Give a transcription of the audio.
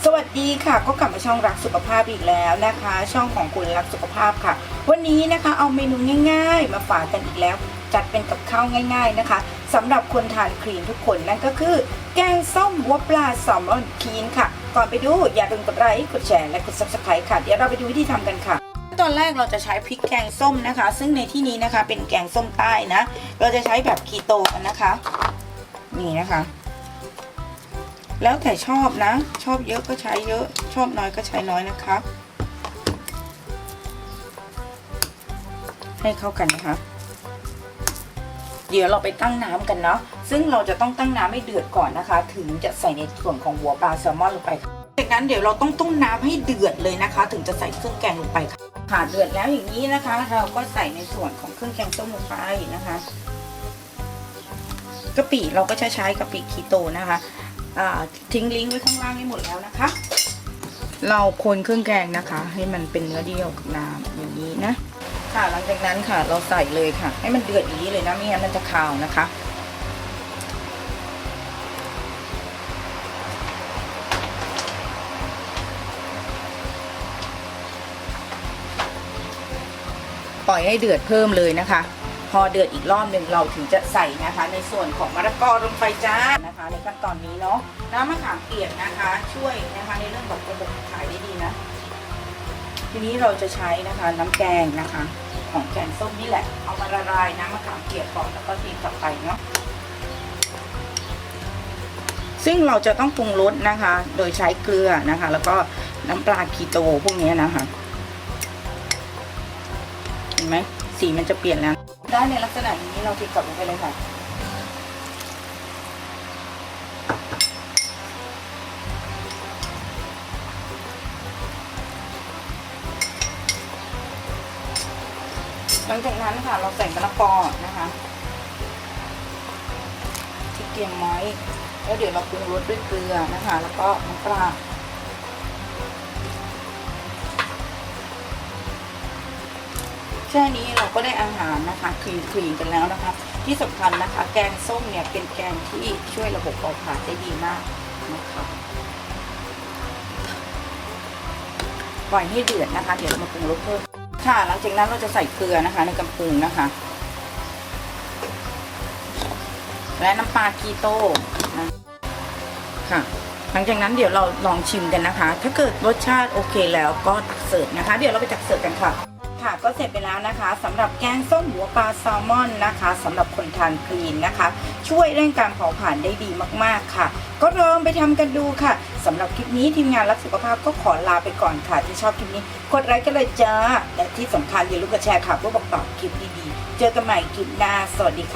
สวัสดีค่ะก็กลับมาช่องรักสุขภาพอีกแล้วนะคะ ช่องของคุณรักสุขภาพค่ะวันนี้นะคะเอาเมนูง่ายๆมาฝากกันอีกแล้วจัดเป็นกับข้าวง่ายๆนะคะสำหรับคนทานคลีนทุกคนนั่นก็คือแกงส้มหัวปลาแซลมอนคลีนค่ะก่อนไปดูอย่าลืมกดไลค์กดแชร์และกด Subscribe ค่ะเดี๋ยวเราไปดูวิธีทำกันค่ะตอนแรกเราจะใช้พริกแกงส้มนะคะซึ่งในที่นี้นะคะเป็นแกงส้มใต้นะเราจะใช้แบบคีโตกันนะคะนี่นะคะแล้วแต่ชอบนะชอบเยอะก็ใช้เยอะชอบน้อยก็ใช้น้อยนะคะให้เข้ากันนะคะเดี๋ยวเราไปตั้งน้ำกันเนาะซึ่งเราจะต้องตั้งน้ำให้เดือดก่อนนะคะถึงจะใส่ในส่วนของหัวปลาแซลมอนลงไปจากนั้นเดี๋ยวเราต้องต้มน้ำให้เดือดเลยนะคะถึงจะใส่เครื่องแกงลงไปค่ะเดือดแล้วอย่างนี้นะคะเราก็ใส่ในส่วนของเครื่องแกงส้มลงไปนะคะกะปิเราก็จะใช้กะปิคีโตนะคะทิ้งลิงก์ไว้ข้างล่างให้หมดแล้วนะคะเราคนเครื่องแกงนะคะให้มันเป็นเนื้อเดียวกับน้ำอย่างนี้นะค่ะหลังจากนั้นค่ะเราใส่เลยค่ะให้มันเดือดอย่างนี้เลยนะไม่งั้นมันจะคาวนะคะปล่อยให้เดือดเพิ่มเลยนะคะพอเดือดอีกรอบหนึ่งเราถึงจะใส่นะคะในส่วนของมะละกอลงไปจ้านะคะในขั้นตอนนี้เนาะน้ำมะขามเปียกนะคะช่วยนะคะในเรื่องแบบระบบขับถ่ายได้ดีนะทีนี้เราจะใช้นะคะน้ำแกงนะคะของแกงส้มนี่แหละเอามาละลายน้ำมะขามเปียกก่อนแล้วก็ตีกลับไปเนาะซึ่งเราจะต้องปรุงรสนะคะโดยใช้เกลือนะคะแล้วก็น้ำปลาคีโตพวกนี้นะคะเห็นไหมสีมันจะเปลี่ยนแล้วได้ในลักษณะนี้เราตีกลับลงไปเลยค่ะหลังจากนั้นค่ะเราใส่มะละกอนะคะที่เตรียมไว้แล้วเดี๋ยวเราปรุงรสด้วยเกลือนะคะแล้วก็น้ำปลาแค่นี้เราก็ได้อาหารนะคะคลีนกันแล้วนะคะที่สำคัญนะคะแกงส้มเนี่ยเป็นแกงที่ช่วยระบบเผาผลาญได้ดีมากนะคะปล่อยให้เดือดนะคะเดี๋ยวเรามาปรุงรสเพิ่มค่ะหลังจากนั้นเราจะใส่เกลือนะคะในกำปรุงนะคะและน้ำปลาคีโต้นะค่ะหลังจากนั้นเดี๋ยวเราลองชิมกันนะคะถ้าเกิดรสชาติโอเคแล้วก็เสิร์ฟนะคะเดี๋ยวเราไปจัดเสิร์ฟกันค่ะค่ะก็เสร็จไปแล้วนะคะสำหรับแกงส้มหัวปลาแซลมอนนะคะสำหรับคนทานคลีนนะคะช่วยเร่งการเผาผลาญได้ดีมากๆค่ะก็ลองไปทำกันดูค่ะสำหรับคลิปนี้ทีมงานรักสุขภาพก็ขอลาไปก่อนค่ะที่ชอบคลิปนี้กดไลค์กันเลยจ้าและที่สำคัญอย่าลืมกดแชร์ค่ะเพื่อบอกต่อคลิปดีๆเจอกันใหม่คลิปหน้าสวัสดีค่ะ